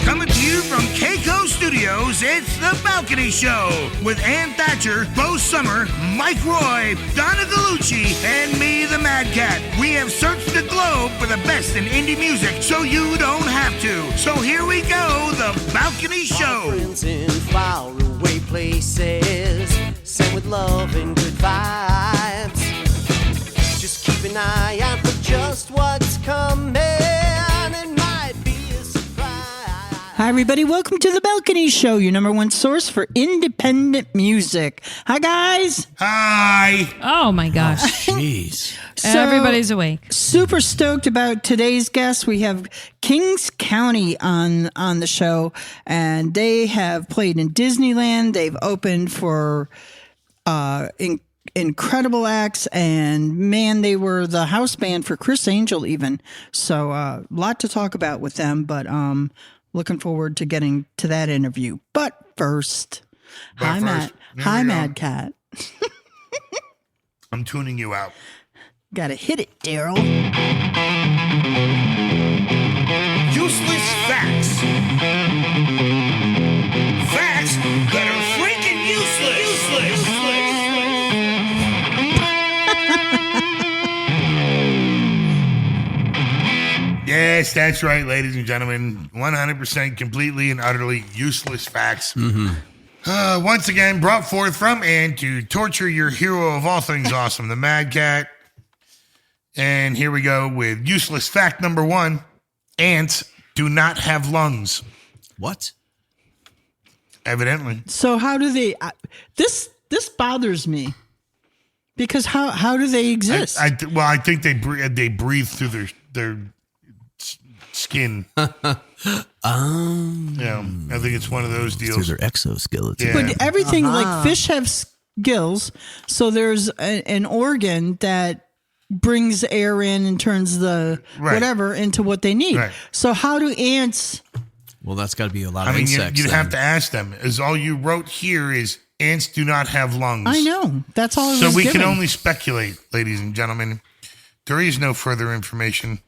Coming to you from Keiko Studios, it's The Balcony Show with Ann Thatcher, Bo Summer, Mike Roy, Donna Gallucci, and me, the Mad Cat. We have searched the globe for the best in indie music so you don't have to. So here we go, The Balcony Show. Friends in faraway places, sent with love and good vibes. Just keep an eye out for just what's coming. Hi, everybody. Welcome to The Balcony Show, your number one source for independent music. Hi, guys. Hi. Oh, my gosh. Jeez. So, everybody's awake. Super stoked about today's guest. We have Kings County on the show, and they have played in Disneyland. They've opened for incredible acts, and man, they were the house band for Chris Angel even. So a lot to talk about with them, but looking forward to getting to that interview. But first, hi, Matt. Hi, Mad Cat. I'm tuning you out. Gotta hit it, Daryl. Useless facts. Facts that are freaking useless. Yes, that's right, ladies and gentlemen. 100% completely and utterly useless facts. Mm-hmm. Once again, brought forth from and to torture your hero of all things awesome, the Mad Cat. And here we go with useless fact number 1. Ants do not have lungs. What? Evidently. So how do they? This bothers me because how do they exist? I think they breathe through their skin. Yeah, I think it's one of those deals. Through their exoskeleton. Yeah. But everything like fish have gills, so there's an organ that brings air in and turns the whatever into what they need. Right. So how do ants? Well, that's got to be a lot of insects. You'd have to ask them. As all you wrote here is ants do not have lungs. I know. That's all. So we can only speculate, ladies and gentlemen. There is no further information.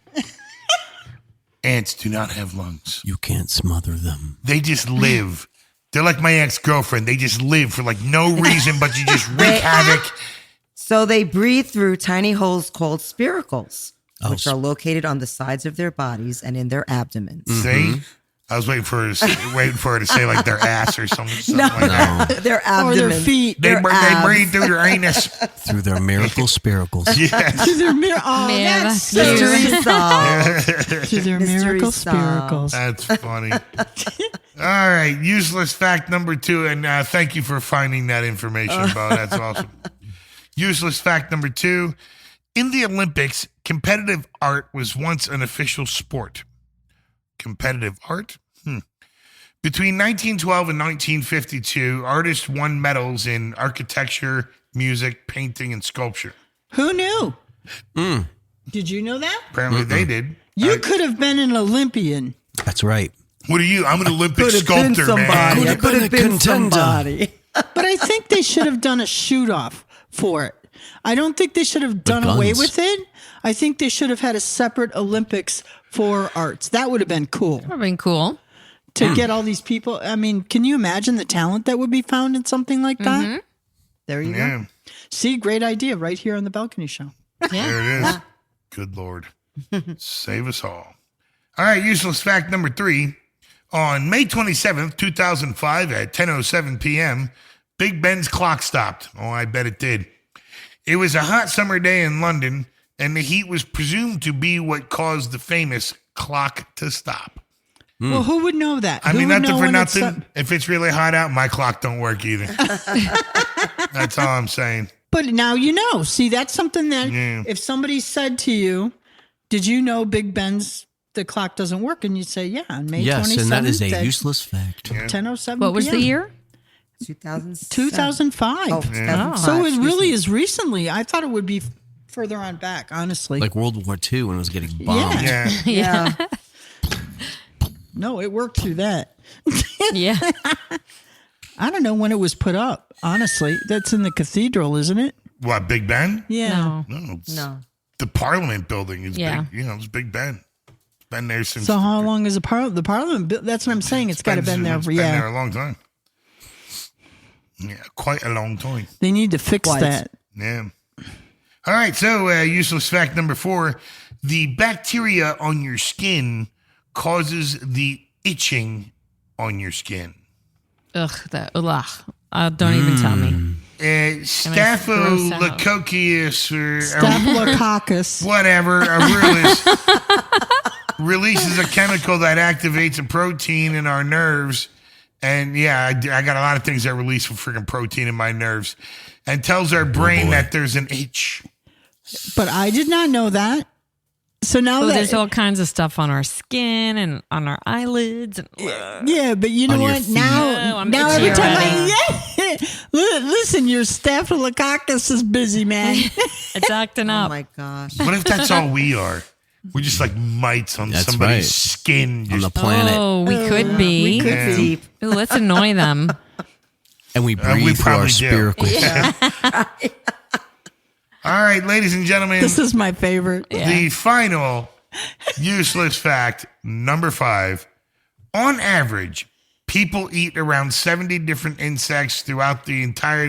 Ants do not have lungs. You can't smother them. They just live. They're like my ex-girlfriend. They just live for like no reason, but you just wreak havoc. So they breathe through tiny holes called spiracles, which are located on the sides of their bodies and in their abdomens. Mm-hmm. See? I was waiting for her to say like their ass or something like that. Their abdomen. Or their feet. They breathe through their anus. Through their miracle spiracles. Yes. To their that's mystery solved. To their miracle solved. spiracles. That's funny. All right, useless fact number 2, and thank you for finding that information, Bo. That's awesome. Useless fact number 2, in the Olympics, competitive art was once an official sport. Competitive art? Between 1912 and 1952, artists won medals in architecture, music, painting, and sculpture. Who knew? Did you know that? Apparently they did. You could have been an Olympian. That's right. What are you? I'm an Olympic sculptor, man. Could have been somebody. But I think they should have done a shoot-off for it. I don't think they should have done away with it. I think they should have had a separate Olympics for arts. That would have been cool. That would have been cool. To get all these people. I mean, can you imagine the talent that would be found in something like that? Mm-hmm. There you go. See, great idea right here on the Balcony Show. Yeah. There it is. Good Lord. Save us all. All right, useless fact number 3. On May 27th, 2005 at 10:07 p.m., Big Ben's clock stopped. Oh, I bet it did. It was a hot summer day in London, and the heat was presumed to be what caused the famous clock to stop. Well, who would know that? I mean, nothing for nothing. If it's really hot out, my clock don't work either. That's all I'm saying. But now you know. See, that's something that if somebody said to you, did you know Big Ben's the clock doesn't work? And you'd say, yeah, on May 27th. Yes, and that is a useless fact. 10:07 What was the year? 2005. Oh, 2005. So it really is recently. I thought it would be further on back, honestly. Like World War II when it was getting bombed. Yeah. No, it worked through that. Yeah. I don't know when it was put up, honestly. That's in the cathedral, isn't it? What, Big Ben? Yeah. No. No. The Parliament building is Yeah. big. It's Big Ben. been there since. So how long is the Parliament? That's what I'm saying. It's got to been there. It's been there a long time. Yeah, quite a long time. They need to fix that. Yeah. All right, so useless fact number 4. The bacteria on your skin causes the itching on your skin. Ugh. Don't even tell me. Staphylococcus or Staphylococcus. whatever, releases a chemical that activates a protein in our nerves. And yeah, I got a lot of things that release freaking protein in my nerves and tells our brain that there's an itch. But I did not know that. So now that there's all kinds of stuff on our skin and on our eyelids. And, yeah, but you know On your what? feet. Now I'm every itchy time already. listen, your staphylococcus is busy, man. It's acting Oh up. my gosh. What if that's all we are? We're just like mites on That's somebody's right. skin. On the Just, planet. Oh, we could be. We could Yeah. be deep. Ooh, let's annoy them. And we breathe we through our probably do. spiracles. all right, ladies and gentlemen, This is my favorite. the final useless fact, number 5. On average, people eat around 70 different insects throughout their entire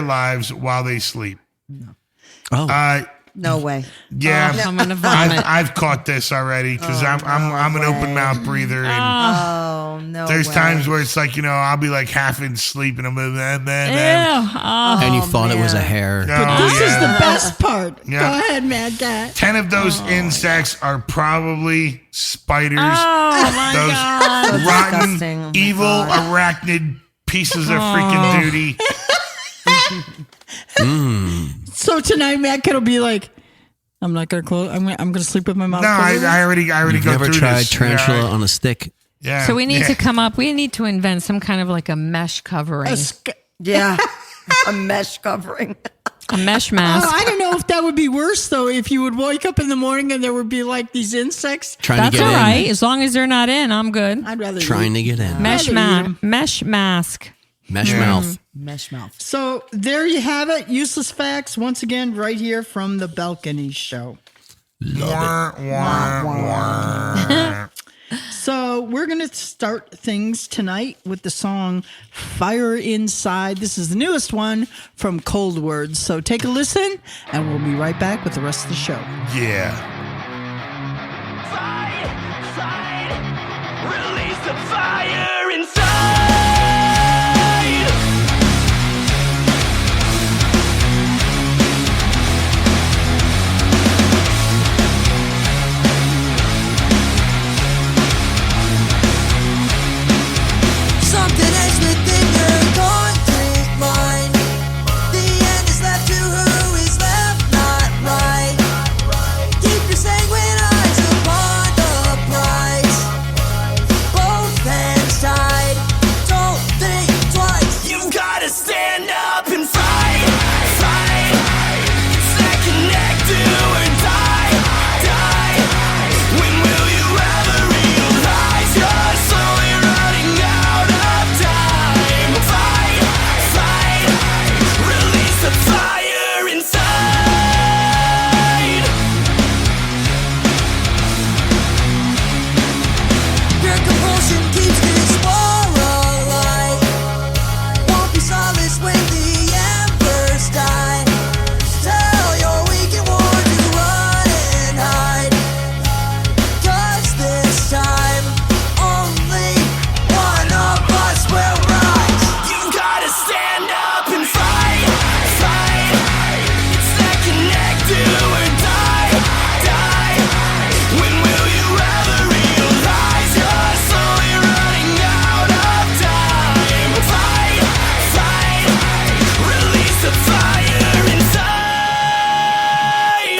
lives while they sleep. Oh, No way. Yeah, I'm gonna vomit. I've caught this already because I'm an open mouth breather, and Oh, no there's way. times where it's like, I'll be like half in sleep and I'm Ew. like, Oh. and you thought it was a hair. This is the best part. Yeah. Go ahead, Mad Cat. 10 of those insects are probably spiders. Oh, my Those God. rotten, disgusting. Oh my evil, arachnid pieces of freaking duty. So tonight, Mad Cat will be like, I'm not gonna close. I'm gonna sleep with my mouth. No, closed. I already You've go never through tried this. tarantula on a stick? Yeah. So we need yeah. we need to invent some kind of like a mesh covering, Yeah. A mesh covering. a mesh Oh, mask. I don't know if that would be worse though. If you would wake up in the morning and there would be like these insects. Trying That's to all get right. in. As long as they're not in, I'm good. I'd rather Trying to get in. Mesh mesh mask. Mesh mouth. Mesh mouth. So there you have it. Useless facts once again, right here from the Balcony Show. Wah, wah, wah. So we're going to start things tonight with the song Fire Inside. This is the newest one from Cold Words. So take a listen and we'll be right back with the rest of the show. Yeah. Release the fire inside. Something is within your concrete mind. The end is left to who is left, not right. Keep your sanguine eyes upon the prize. Both hands tied. Don't think twice. You've gotta stand up and fight, fight. It's that connect, do or die, die. When will you ever realize you're slowly running out of time? Fight, fight. Release the fire inside. Your compulsion keeps this war alive. Won't be solace when the embers die. Tell your weak and worn to run and hide. 'Cause this time only one of us will rise. You've gotta stand up and fight, fight. It's that connect, do or die, die. When will you ever realize you're slowly running out of time? Fight, fight. Release the fire inside.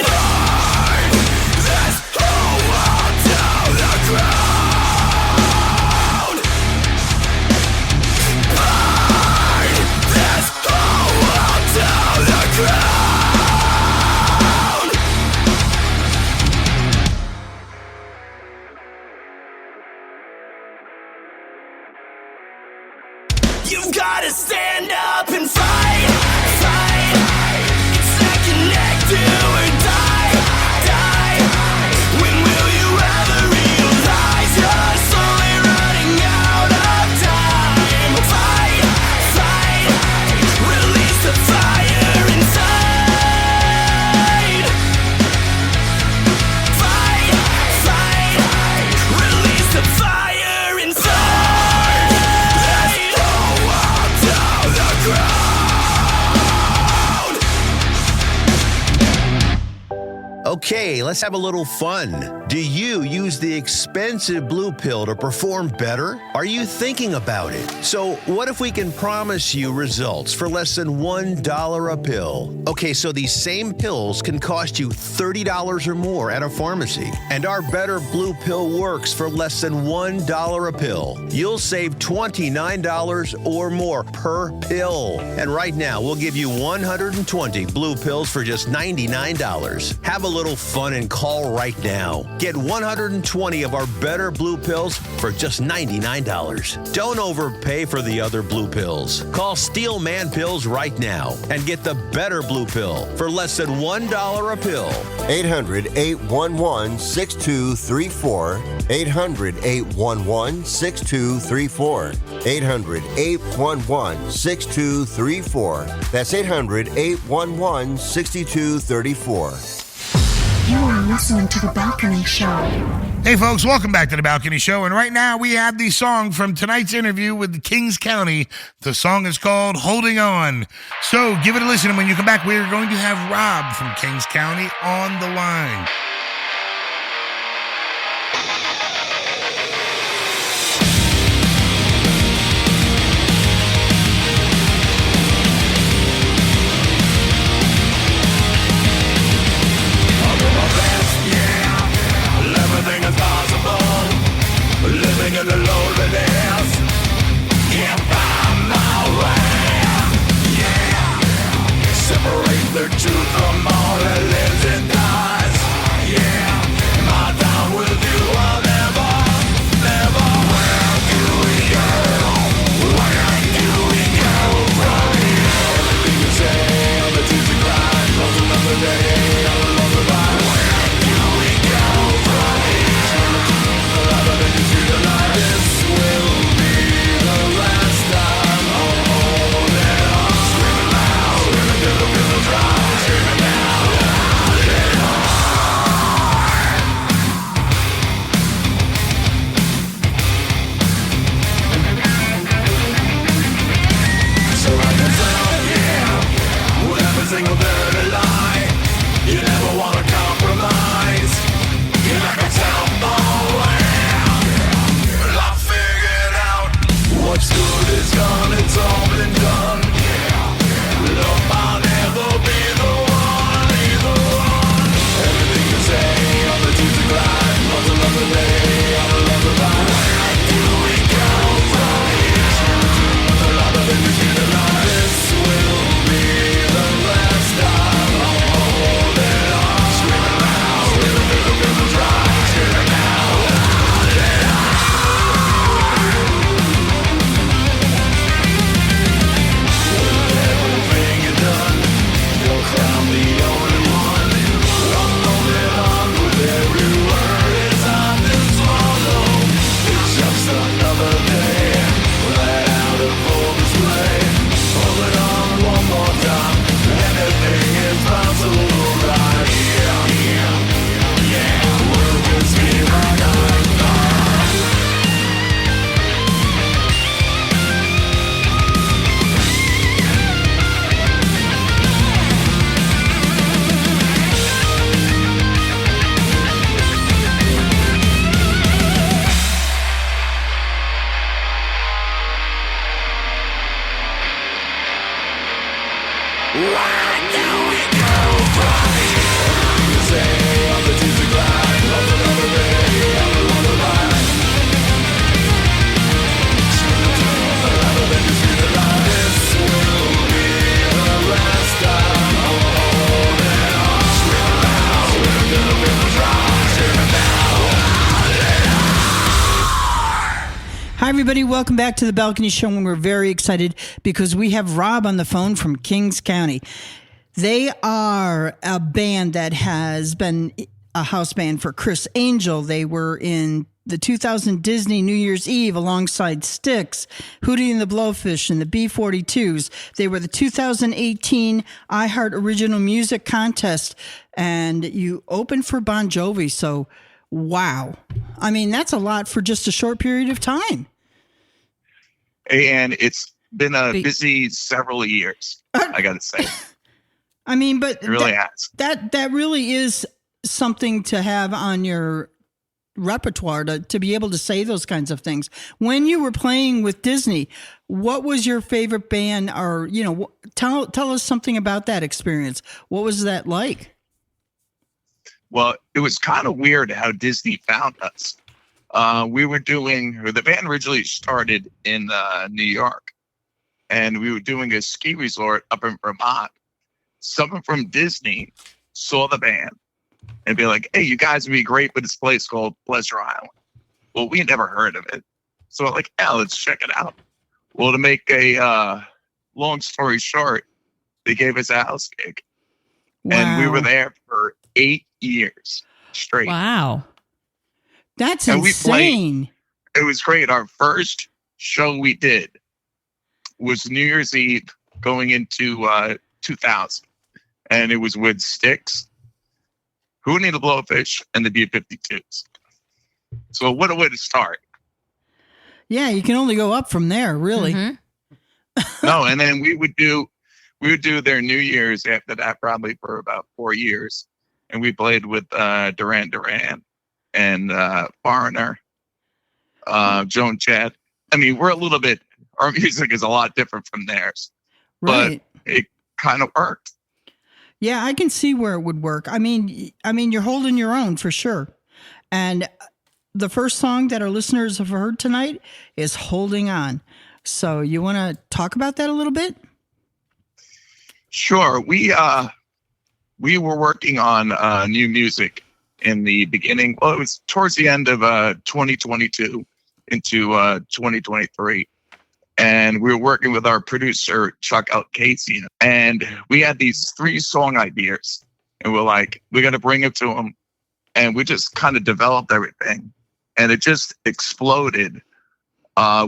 Burn this whole world down the ground. Burn this whole world down the ground. You've gotta stand up and fight, fight. It's that connect, do or die, die. When will Okay, let's have a little fun. Do you use the expensive blue pill to perform better? Are you thinking about it? So what if we can promise you results for less than $1 a pill? Okay, so these same pills can cost you $30 or more at a pharmacy. And our Better Blue Pill works for less than $1 a pill. You'll save $29 or more per pill. And right now, we'll give you 120 blue pills for just $99. Have a little fun and call right now. Get 120 of our Better Blue Pills for just $99. Don't overpay for the other blue pills. Call Steel Man Pills right now and get the Better Blue Pill for less than $1 a pill. 800-811-6234. 800-811-6234. 800-811-6234. That's 800-811-6234. You are listening to The Balcony Show. Hey, folks, welcome back to The Balcony Show. And right now we have the song from tonight's interview with Kings County. The song is called Holding On. So give it a listen. And when you come back, we're going to have Rob from Kings County on the line. Everything is possible. Living in the loneliness. Can't find my way. Yeah. Separate the truth from all that lives and dies. Yeah. My time with you, I'll never, never. Where do we go? Where do we go from here? Everything you say, all the tears you cry, close another day, all along the line. Where do we go from here? This will be the last time. Hold it on. Screaming loud, screaming till the pillow dry. Screaming now, hold it on. Surround yourself, yeah, with every single dirty lie. You never wanna compromise. You knock yourself away. What's good is gone, it's all been done. Love, I'll never be the one, either one. Everything you say, all the tears you cry, lost another day, all along the line. Where do we go from here? The love of industry, the love. This will be the last time. Hold it on. Screaming loud, screaming till the pillows dry. Screaming now, hold it on. I'm the only one. I'm holding on with every word as I do swallow. It's just another day let out of full display. Hold it on one more time. Anything is possible right here. Yeah, we'll just keep on going. Hi, everybody. Welcome back to the Balcony Show. And we're very excited because we have Rob on the phone from Kings County. They are a band that has been a house band for Chris Angel. They were in the 2000 Disney New Year's Eve alongside Styx, Hootie and the Blowfish, and the B-42s. They were the 2018 iHeart Original Music Contest, and you opened for Bon Jovi. So, wow. I mean, that's a lot for just a short period of time. And it's been a busy several years, I got to say. I mean, but it really has. That really is something to have on your repertoire to be able to say those kinds of things. When you were playing with Disney, what was your favorite band, or tell us something about that experience? What was that like? Well, it was kind of weird how Disney found us. The band originally started in New York, and we were doing a ski resort up in Vermont. Someone from Disney saw the band and be like, "Hey, you guys would be great with this place called Pleasure Island." Well, we had never heard of it. So we're like, "Yeah, let's check it out." Well, to make a long story short, they gave us a house gig. Wow. And we were there for 8 years straight. Wow. That's And insane. It was great. Our first show we did was New Year's Eve going into 2000. And it was with Styx, Who Need a Blowfish, and the B-52s. So what a way to start. Yeah, you can only go up from there, really. Mm-hmm. No, and then we would do their New Year's after that, probably for about 4 years. And we played with Duran Duran and Foreigner, Joan Jett. I mean, our music is a lot different from theirs. Right. But it kind of worked. Yeah, I can see where it would work. I mean, you're holding your own for sure. And the first song that our listeners have heard tonight is Holding On. So you want to talk about that a little bit? Sure. We were working on new music in the beginning. Well, it was towards the end of 2022 into 2023. And we were working with our producer, Chuck Casey. And we had these 3 song ideas. And we're like, we got to bring it to him. And we just kind of developed everything. And it just exploded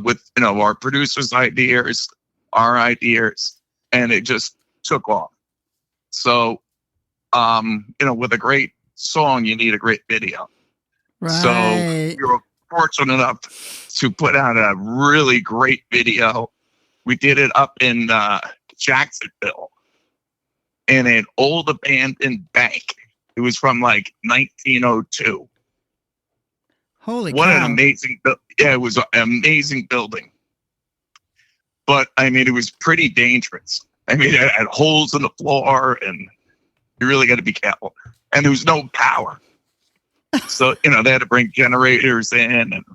with, our producer's ideas, our ideas. And it just took off. So, with a great song, you need a great video. Right. So we were fortunate enough to put out a really great video. We did it up in Jacksonville in an old abandoned bank. It was from like 1902. Holy What cow. an amazing it was an amazing building. But I mean, it was pretty dangerous. I mean, it had holes in the floor, and you really got to be careful. And there was no power. So, they had to bring generators in. And,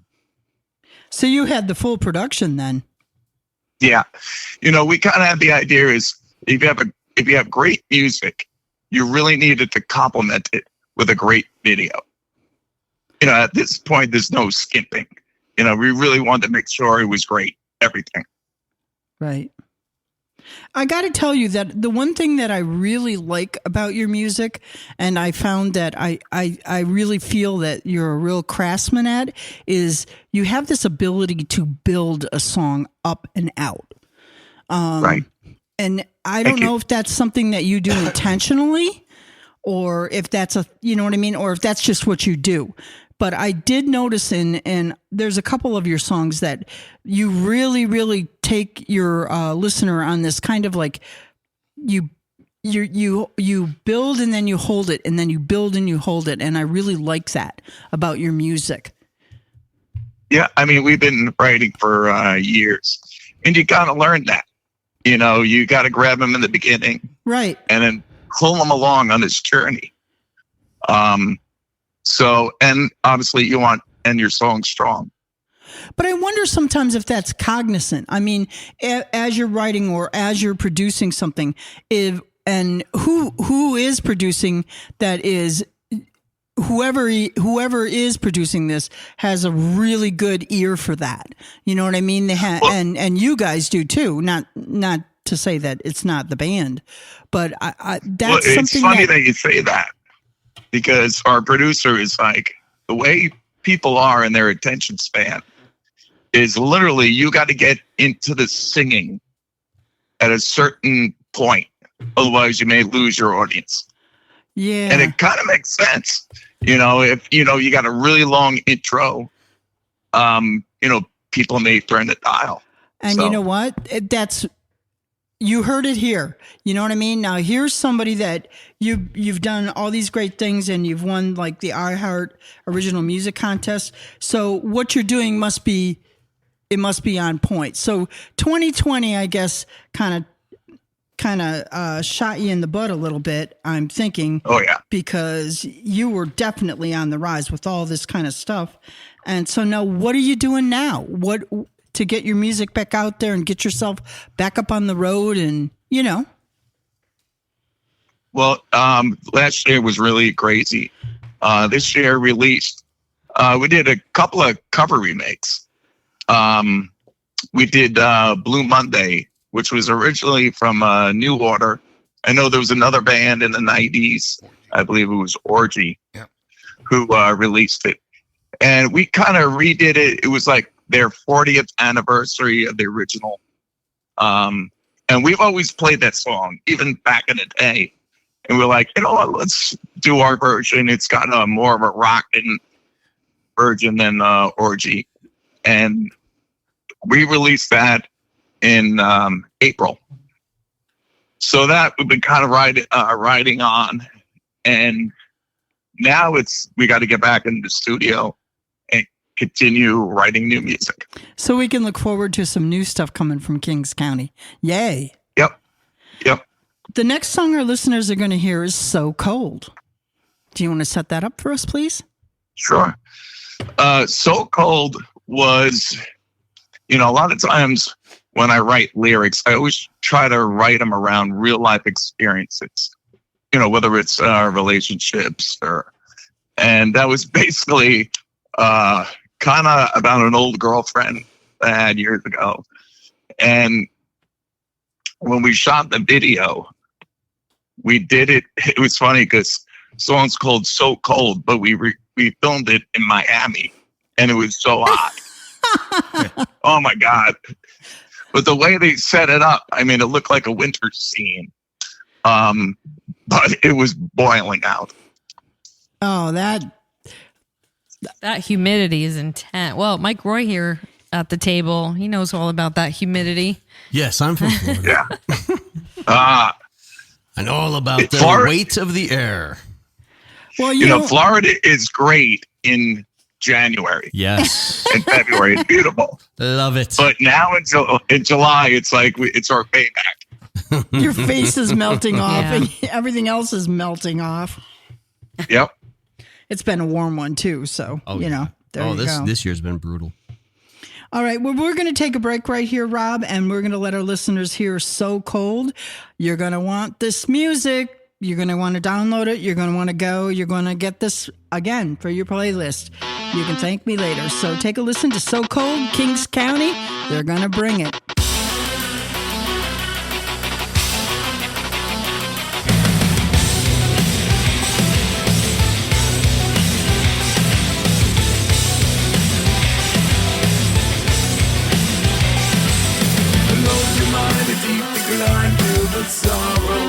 So you had the full production then? yeah. We kind of had the idea is if you have great music, you really needed to complement it with a great video. At this point, there's no skimping. We really wanted to make sure it was great, everything. Right. I got to tell you that the one thing that I really like about your music, and I found that I really feel that you're a real craftsman at, is you have this ability to build a song up and out. Right. And I don't know if that's something that you do intentionally, or if that's or if that's just what you do. But I did notice in there's a couple of your songs that you really, really take your listener on this kind of like you build and then you hold it, and then you build and you hold it, and I really like that about your music. Yeah, I mean, we've been writing for years, and you got to learn that. You got to grab them in the beginning, right, and then pull them along on this journey. So, and obviously you want and your song strong. But I wonder sometimes if that's cognizant. I mean, as you're writing or as you're producing something, who is producing that is whoever is producing this has a really good ear for that. You know what I mean? They and you guys do too. Not to say that it's not the band, but that's something. It's funny that you say that, because our producer is like, the way people are in their attention span is literally you got to get into the singing at a certain point. Otherwise you may lose your audience. Yeah. And it kind of makes sense. If, you got a really long intro, people may turn the dial. And so. You know what? You heard it here. You know what I mean? Now here's somebody that you've done all these great things and you've won like the iHeart Original Music Contest. So what you're doing must be on point. So 2020, I guess, kind of shot you in the butt a little bit, I'm thinking. Oh, yeah. Because you were definitely on the rise with all this kind of stuff. And so now what are you doing now? What to get your music back out there and get yourself back up on the road and, you know? Well, last year was really crazy. This year released, we did a couple of cover remakes. We did Blue Monday, which was originally from New Order. I know there was another band in the 90s, I believe it was Orgy, who released it. And we kind of redid it. It was like their 40th anniversary of the original. And we've always played that song, even back in the day. And we're like, you know what, let's do our version. It's got more of a rockin' version than Orgy. And we released that in April. So that we've been kind of riding on. And now we got to get back into the studio and continue writing new music. So we can look forward to some new stuff coming from Kings County. Yay. Yep. The next song our listeners are going to hear is So Cold. Do you want to set that up for us, please? Sure. So Cold was, a lot of times when I write lyrics, I always try to write them around real life experiences, whether it's relationships and that was basically kind of about an old girlfriend I had years ago. And when we shot the video, we did it. It was funny because the song's called So Cold, but we filmed it in Miami and it was so hot. Oh my God. But the way they set it up, I mean, it looked like a winter scene. But it was boiling out. Oh, that humidity is intense. Well, Mike Roy here at the table, he knows all about that humidity. Yes, I'm from Florida. Yeah. I know all about the Florida, weight of the air. Well, Florida is great in January. Yes. In February, it's beautiful. Love it. But now in July, it's like it's our payback. Your face is melting off Yeah. and everything else is melting off. Yep. It's been a warm one too, so there you go. This year's been brutal. All right, well, we're going to take a break right here, Rob, and we're going to let our listeners hear So Cold. You're going to want this music. You're going to want to download it. You're going to want to go. You're going to get this again for your playlist. You can thank me later. So take a listen to So Cold, Kings County. They're going to bring it. Sorrow.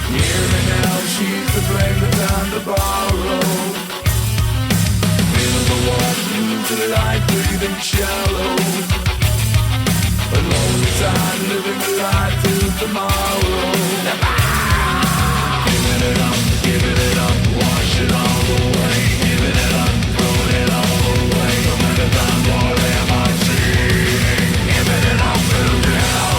Here and now, she's the flame that's on the borrow. Feel the water, lose the light, breathing shallow. A lonely time, living a lie till tomorrow. Giving it up, wash it all away. Giving it up, throwing it all away. No matter time, what am I seeing? Giving it up, little girl.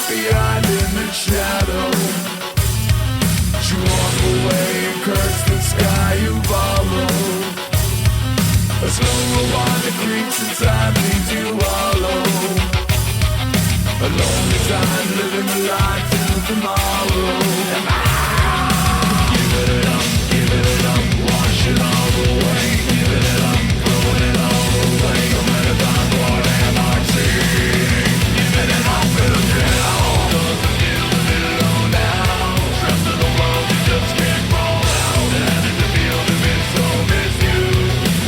Behind in the shadow, you walk away and curse the sky you follow. A slow one that creeps inside leaves you hollow. A lonely time living the life till tomorrow. Give it up, wash it all away. Give it up, throw it all away. No matter what am I seeing? Give it up, little girl.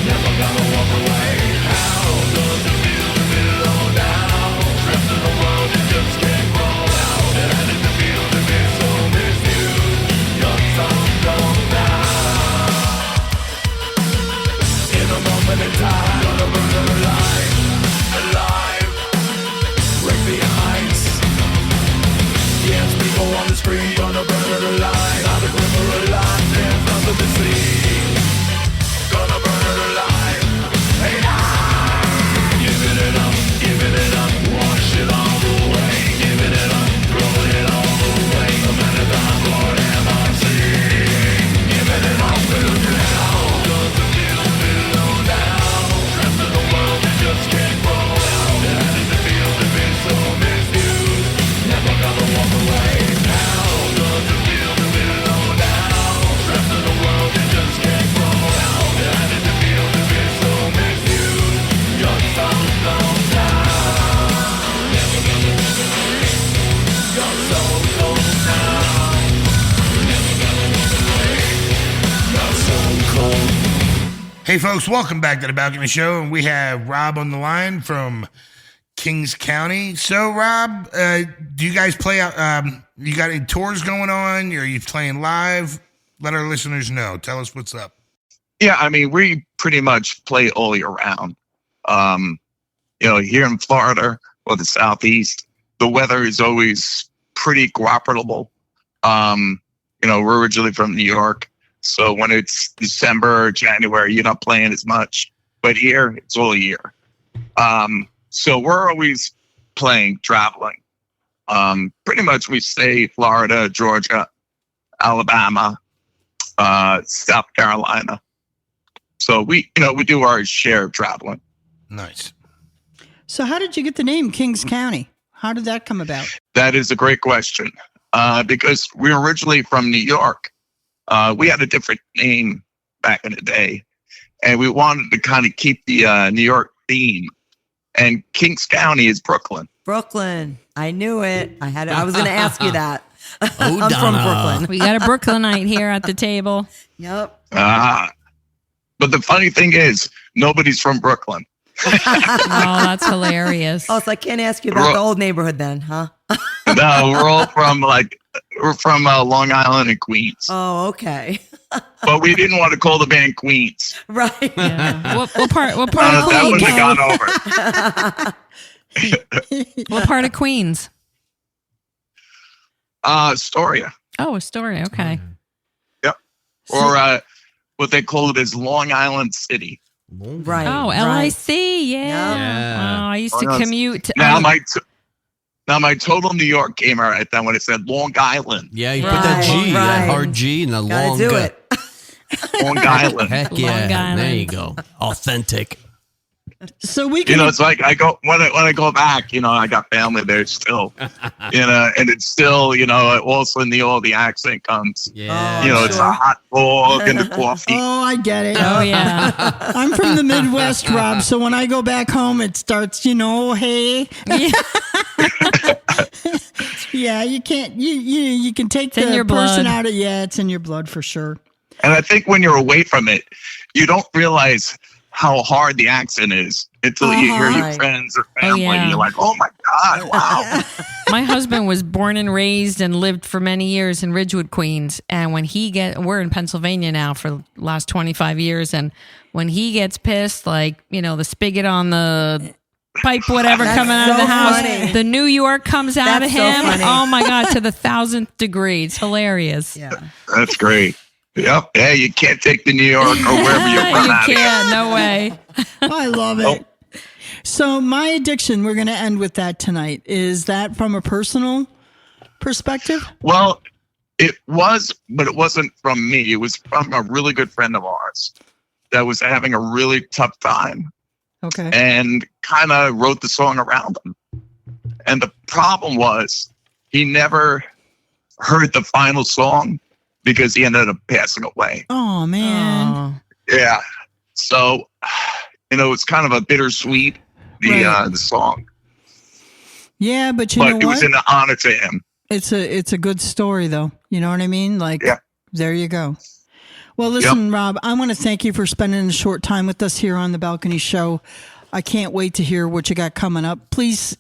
Never Hey, folks, welcome back to the Balcony Show. And we have Rob on the line from Kings County. So, Rob, do you guys play out? You got any tours going on? Are you playing live? Let our listeners know. Tell us what's up. Yeah, I mean, we pretty much play all year round. Here in Florida or the Southeast, the weather is always pretty cooperable. We're originally from New York. So when it's December or January, you're not playing as much. But here, it's all year. So we're always playing, traveling. Pretty much we stay Florida, Georgia, Alabama, South Carolina. So we do our share of traveling. Nice. So how did you get the name Kings County? How did that come about? That is a great question. Because we're originally from New York. We had a different name back in the day, and we wanted to kind of keep the New York theme. And Kings County is Brooklyn. Brooklyn. I knew it. I was going to ask you that. Oh, I'm from Brooklyn. We got a Brooklynite here at the table. Yep. But the funny thing is, nobody's from Brooklyn. Oh, that's hilarious. Oh, so I can't ask you about the old neighborhood then, huh? No, we're all from Long Island and Queens. Oh, okay. But we didn't want to call the band Queens. Right. Yeah. What part of That Queens? wouldn't have gone over. What part of Queens? Astoria. Oh, Astoria. Okay. Yep. Or what they call it is Long Island City. Right. Oh, right. LIC. Yeah. Oh, I used to commute. Now my total New York came out right then when it said Long Island. Yeah, you put that G, that hard G, and a long. Do it. Long Island. Heck yeah! Long Island. There you go. Authentic. So we can. It's like I go when I go back. I got family there still. And it's still. All of a sudden all the accent comes. Yeah. It's a hot dog and the coffee. Oh, I get it. Oh, yeah. I'm from the Midwest, Rob. So when I go back home, it starts, hey. Yeah, you can't. You can take It's in the your person blood. out of. Yeah, it's in your blood for sure. And I think when you're away from it, you don't realize how hard the accent is until you hear your Right. friends or family. yeah. You're like, oh my God, wow. My husband was born and raised and lived for many years in Ridgewood, Queens. And when we're in Pennsylvania now for the last 25 years. And when he gets pissed, like, the spigot on the pipe, whatever, That's coming out of so the house, funny. the New York comes out That's of so him. funny. Oh my God, to the 1,000th degree. It's hilarious. Yeah. That's great. Yep. Yeah, you can't take the New York or wherever you're from You out here. can't, no way. I love it. So my addiction, we're going to end with that tonight. Is that from a personal perspective? Well, it was, but it wasn't from me. It was from a really good friend of ours that was having a really tough time Okay. and kind of wrote the song around him. And the problem was he never heard the final song because he ended up passing away. Oh man. Oh. Yeah. So, it's kind of a bittersweet, Right. the song. Yeah, but you But know it was what? an honor to him. It's a good story though. You know what I mean? Like, Yeah. there you go. Well, listen, Rob, I want to thank you for spending a short time with us here on the Balcony Show. I can't wait to hear what you got coming up. Please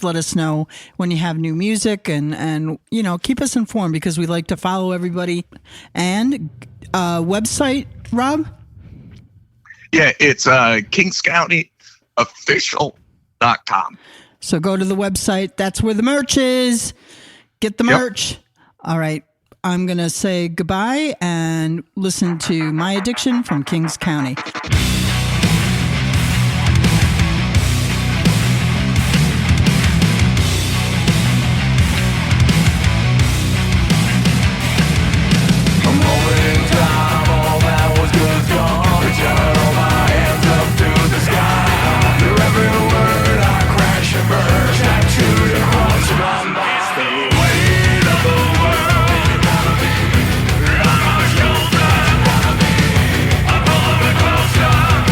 let us know when you have new music and keep us informed because we like to follow everybody. And website, Rob? Yeah, it's kingscountyofficial.com. So go to the website. That's where the merch is. Get the merch. All right. I'm going to say goodbye and listen to My Addiction from Kings County. A moment in time, all that was good's gone. Reaching all my hands up to the sky. Through every word I crash and burn, tattooed across my mind. The weight of the world on my shoulders. I'm pulling it closer.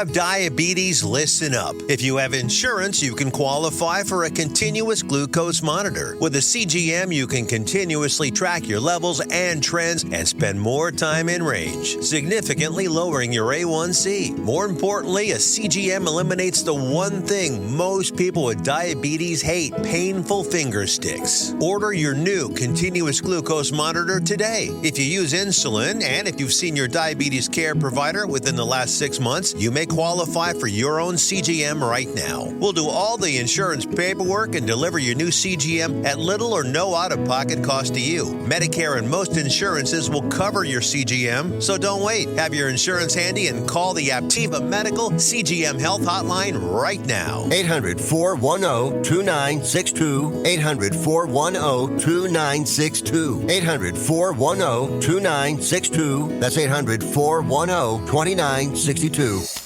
have diabetes, listen up. If you have insurance, you can qualify for a continuous glucose monitor. With a CGM, you can continuously track your levels and trends and spend more time in range, significantly lowering your A1C. More importantly, a CGM eliminates the one thing most people with diabetes hate: painful finger sticks. Order your new continuous glucose monitor today. If you use insulin and if you've seen your diabetes care provider within the last 6 months, you may qualify for your own CGM right now. We'll do all the insurance paperwork and deliver your new CGM at little or no out-of-pocket cost to you. Medicare and most insurances will cover your CGM, so don't wait. Have your insurance handy and call the Aptiva Medical CGM Health Hotline right now. 800-410-2962. 800-410-2962. 800-410-2962. That's 800-410-2962.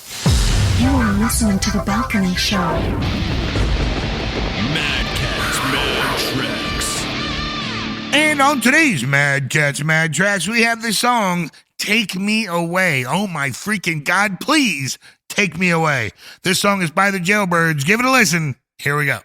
You are listening to The Balcony Show. Mad Cats, Mad Tracks. And on today's Mad Cats, Mad Tracks, we have the song Take Me Away. Oh my freaking God, please take me away. This song is by the Jailbirds. Give it a listen. Here we go.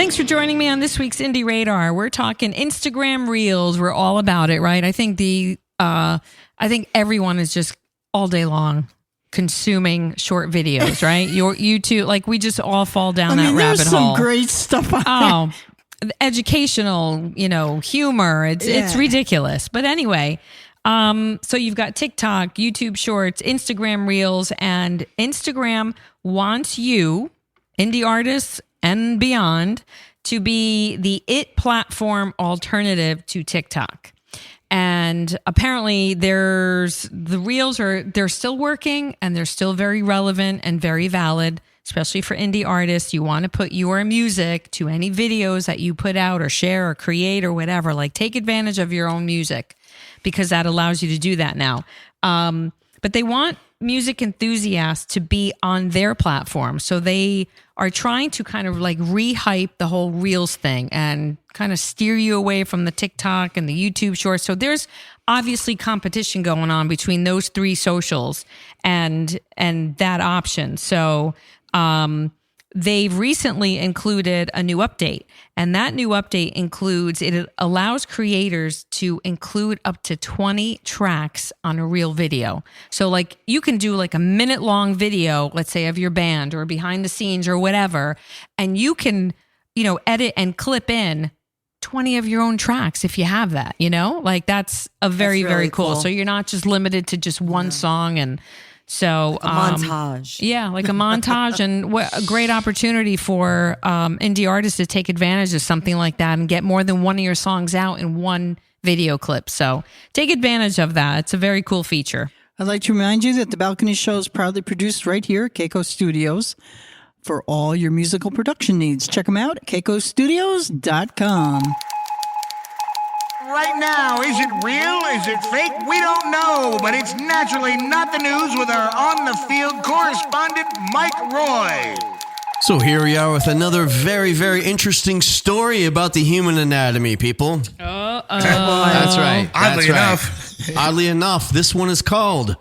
thanks for joining me on this week's Indie Radar. We're talking Instagram Reels. We're all about it, right? I think everyone is just all day long consuming short videos, right? You two, like we just all fall down that rabbit there's hole. some great stuff on there. Educational, humor. It's ridiculous. But anyway, so you've got TikTok, YouTube Shorts, Instagram Reels, and Instagram wants you, indie artists and beyond, to be the platform alternative to TikTok. And apparently they're still working and they're still very relevant and very valid, especially for indie artists. You want to put your music to any videos that you put out or share or create or whatever. Like, take advantage of your own music because that allows you to do that now. But they want music enthusiasts to be on their platform. So they are trying to kind of like rehype the whole Reels thing and kind of steer you away from the TikTok and the YouTube Shorts. So there's obviously competition going on between those three socials and that option. So they've recently included a new update, and that new update includes, it allows creators to include up to 20 tracks on a Reel video. So like you can do like a minute-long video, let's say, of your band or behind the scenes or whatever, and you can, edit and clip in 20 of your own tracks if you have that, like that's a very, really very cool. cool. So you're not just limited to just one song. And so a montage. Yeah, like a montage, and what a great opportunity for indie artists to take advantage of something like that and get more than one of your songs out in one video clip. So take advantage of that. It's a very cool feature. I'd like to remind you that The Balcony Show is proudly produced right here at Keiko Studios for all your musical production needs. Check them out at keikostudios.com. Right now, is it real? Is it fake? We don't know, but it's naturally not the news with our on-the-field correspondent, Mike Roy. So here we are with another very, very interesting story about the human anatomy, people. That's right. Oddly enough, this one is called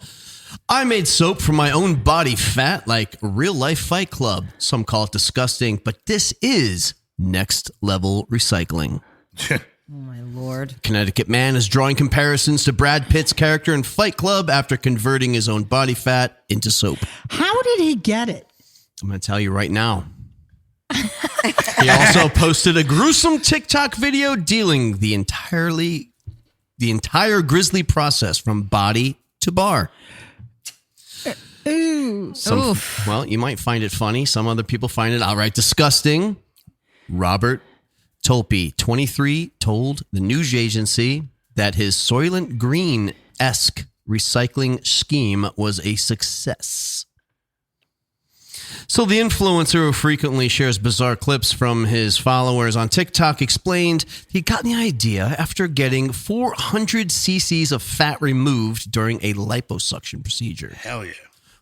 I Made Soap from My Own Body Fat Like Real Life Fight Club. Some call it disgusting, but this is next level recycling. Oh, my Lord. Connecticut man is drawing comparisons to Brad Pitt's character in Fight Club after converting his own body fat into soap. How did he get it? I'm going to tell you right now. He also posted a gruesome TikTok video dealing the entire grisly process from body to bar. Ooh. Well, you might find it funny. Some other people find it outright disgusting. Robert Tolpe, 23, told the news agency that his Soylent Green-esque recycling scheme was a success. So the influencer, who frequently shares bizarre clips from his followers on TikTok, explained he got the idea after getting 400 cc's of fat removed during a liposuction procedure. Hell yeah.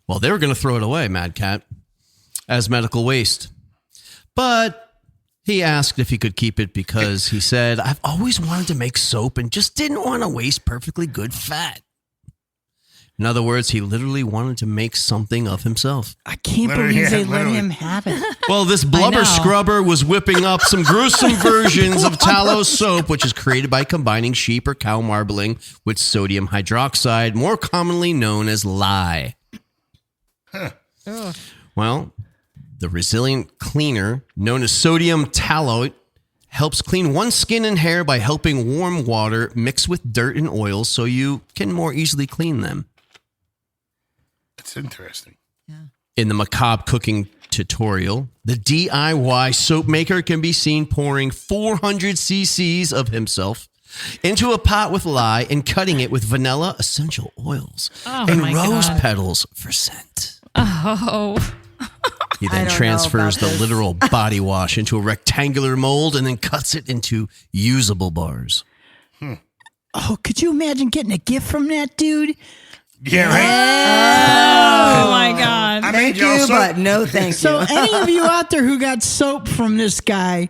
Well, they were going to throw it away, Mad Cat, as medical waste. But he asked if he could keep it because he said, I've always wanted to make soap and just didn't want to waste perfectly good fat. In other words, he literally wanted to make something of himself. I can't believe they let him have it. Well, this blubber scrubber was whipping up some gruesome versions of tallow soap, which is created by combining sheep or cow marbling with sodium hydroxide, more commonly known as lye. Huh. Well, the resilient cleaner, known as sodium tallow, helps clean one's skin and hair by helping warm water mix with dirt and oil so you can more easily clean them. That's interesting. In the macabre cooking tutorial, the DIY soap maker can be seen pouring 400 cc's of himself into a pot with lye and cutting it with vanilla essential oils and rose petals for scent. Oh. He then transfers the literal body wash into a rectangular mold and then cuts it into usable bars. Oh, could you imagine getting a gift from that dude? Yeah, right? Oh, my God. Thank you, but no thank you. So any of you out there who got soap from this guy,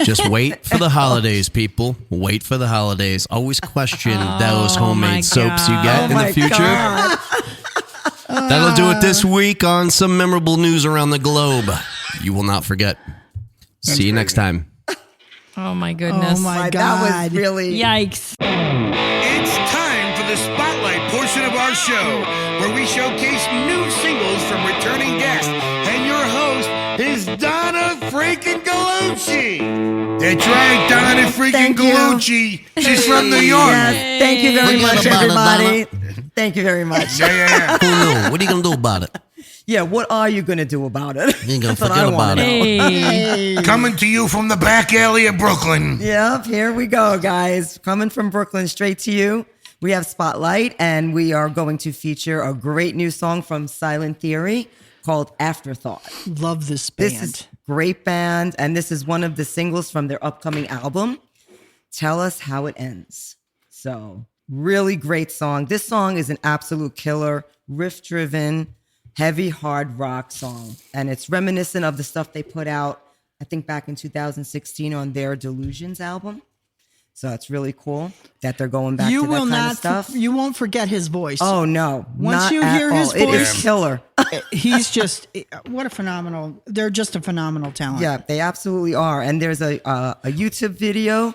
Just wait for the holidays, people. Wait for the holidays. Always question those homemade soaps you get in the future. That'll do it this week on some memorable news around the globe. You will not forget. See you next time. Oh my goodness. Oh my That was God. really. Yikes. It's time for the spotlight portion of our show, where we showcase new singles from returning guests. And your host is Donna freaking Gallucci. That's right, Donna freaking Thank you. Gallucci. She's from New York. Yes, thank you very Forget much, about it, everybody. Thank you very much. Yeah. Who knew? What are you going to do about it? Yeah, what are you gonna do about it? You ain't gonna That's what forget I wanna about it. know. Hey. Coming to you from the back alley of Brooklyn. Yep, here we go, guys. Coming from Brooklyn straight to you. We have Spotlight, and we are going to feature a great new song from Silent Theory called Afterthought. Love this band. This is a great band, and this is one of the singles from their upcoming album, Tell Us How It Ends. So, really great song. This song is an absolute killer, riff-driven, heavy, hard rock song. And it's reminiscent of the stuff they put out, I think, back in 2016 on their Delusions album. So it's really cool that they're going back You to that will kind not. of stuff. You won't forget his voice. Oh, no. Once not you at hear his all. It is voice- killer. He's just what a phenomenal. They're just a phenomenal talent. Yeah, they absolutely are. And there's a YouTube video.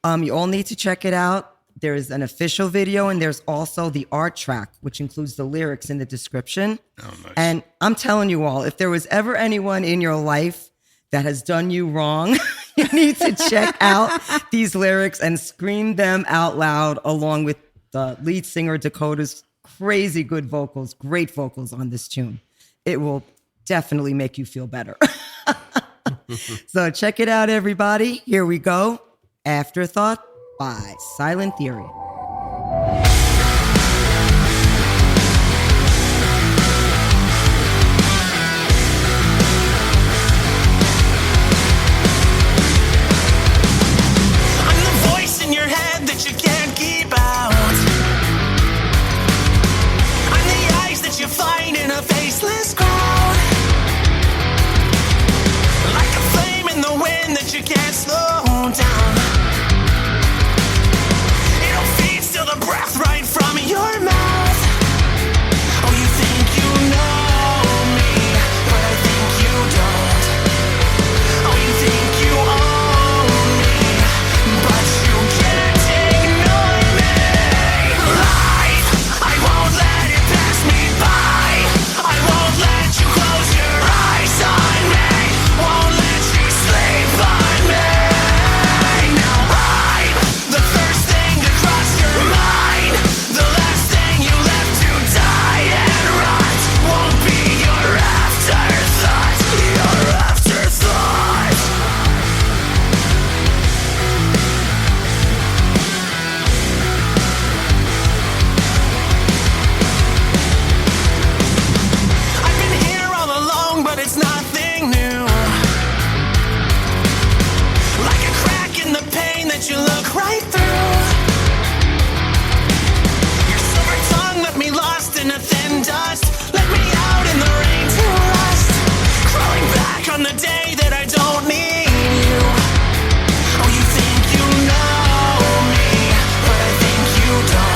You all need to check it out. There's an official video, and there's also the art track, which includes the lyrics in the description. Oh, nice. And I'm telling you all, if there was ever anyone in your life that has done you wrong, you need to check out these lyrics and scream them out loud along with the lead singer Dakota's crazy good vocals, great vocals on this tune. It will definitely make you feel better. So check it out, everybody. Here we go. Afterthought by Silent Theory. I'm the voice in your head that you can't keep out. I'm the eyes that you find in a faceless crowd. Like a flame in the wind that you can't slow down. It'll feed still the breath right from your mouth. Oh, you think you know me, but I think you don't. Oh, you think you own me, but you can't ignore me. Life, I won't let it pass me by. I won't let you close your eyes on me. Won't let you sleep on me. Now I'm the first thing to cross your mind. The last thing you left to die and rot. Won't be your afterthought. Your afterthought. I've been here all along, but it's nothing new. Like a crack in the pain that you look right through. Your silver tongue left me lost in a thin dust. Let me out in the rain to rust. Crawling back on the day that I don't need you. Oh, you think you know me, but I think you don't.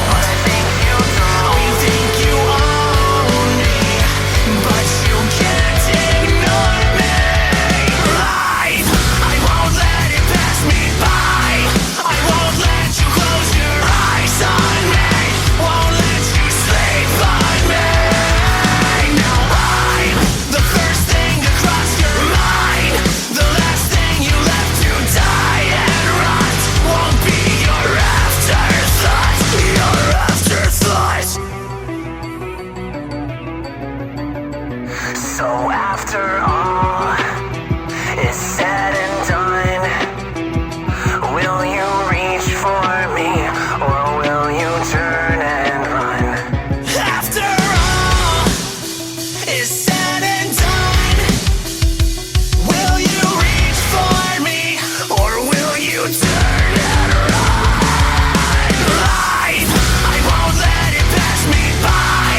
Oh, you think you own me, but you can't ignore me. Life, I won't let it pass me by. I won't let you close your eyes on me. Won't let you sleep on me. Now I'm the first thing to cross your mind. The last thing you left to die and rot. Won't be your afterthought. Your afterthought. So after all is said and done, will you reach for me, or will you turn and run? After all is said and done, will you reach for me, or will you turn and run? Life, I won't let it pass me by.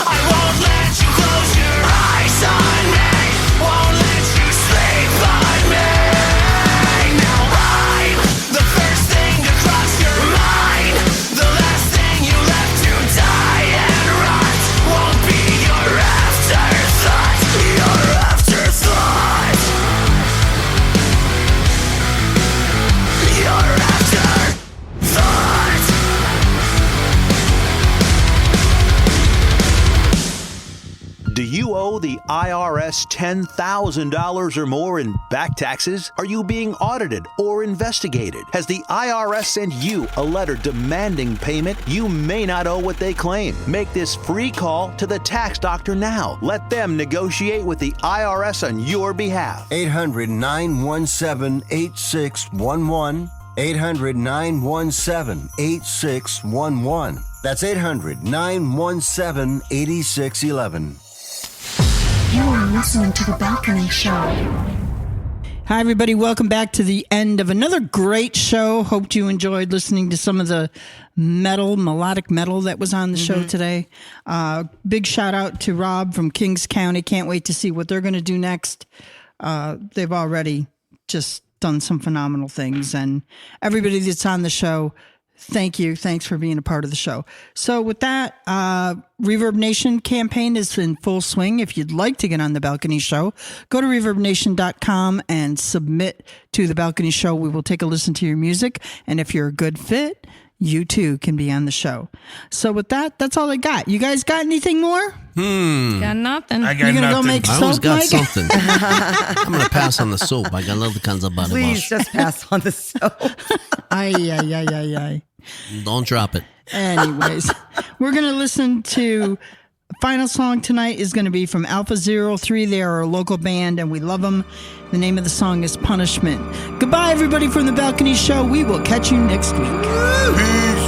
I won't let you close your eyes on me. Won't Do you owe the IRS $10,000 or more in back taxes? Are you being audited or investigated? Has the IRS sent you a letter demanding payment? You may not owe what they claim. Make this free call to the tax doctor now. Let them negotiate with the IRS on your behalf. 800-917-8611. 800-917-8611. That's 800-917-8611. You are listening to The Balcony Show. Hi, everybody. Welcome back to the end of another great show. Hope you enjoyed listening to some of the melodic metal that was on the show today. Big shout out to Rob from Kings County. Can't wait to see what they're going to do next. They've already just done some phenomenal things. And everybody that's on the show, thank you. Thanks for being a part of the show. So with that, Reverb Nation campaign is in full swing. If you'd like to get on The Balcony Show, go to reverbnation.com and submit to The Balcony Show. We will take a listen to your music. And if you're a good fit, you too can be on the show. So with that, that's all I got. You guys got anything more? Got nothing. I got You gonna go nothing. make I always soap, got Mike? something. I'm going to pass on the soap. I got other kinds of body Please wash. just pass on the soap. Ay. Don't drop it. Anyways, we're going to listen to final song tonight is going to be from Alpha 03. They are a local band and we love them. The name of the song is Punishment. Goodbye, everybody from The Balcony Show. We will catch you next week. Peace.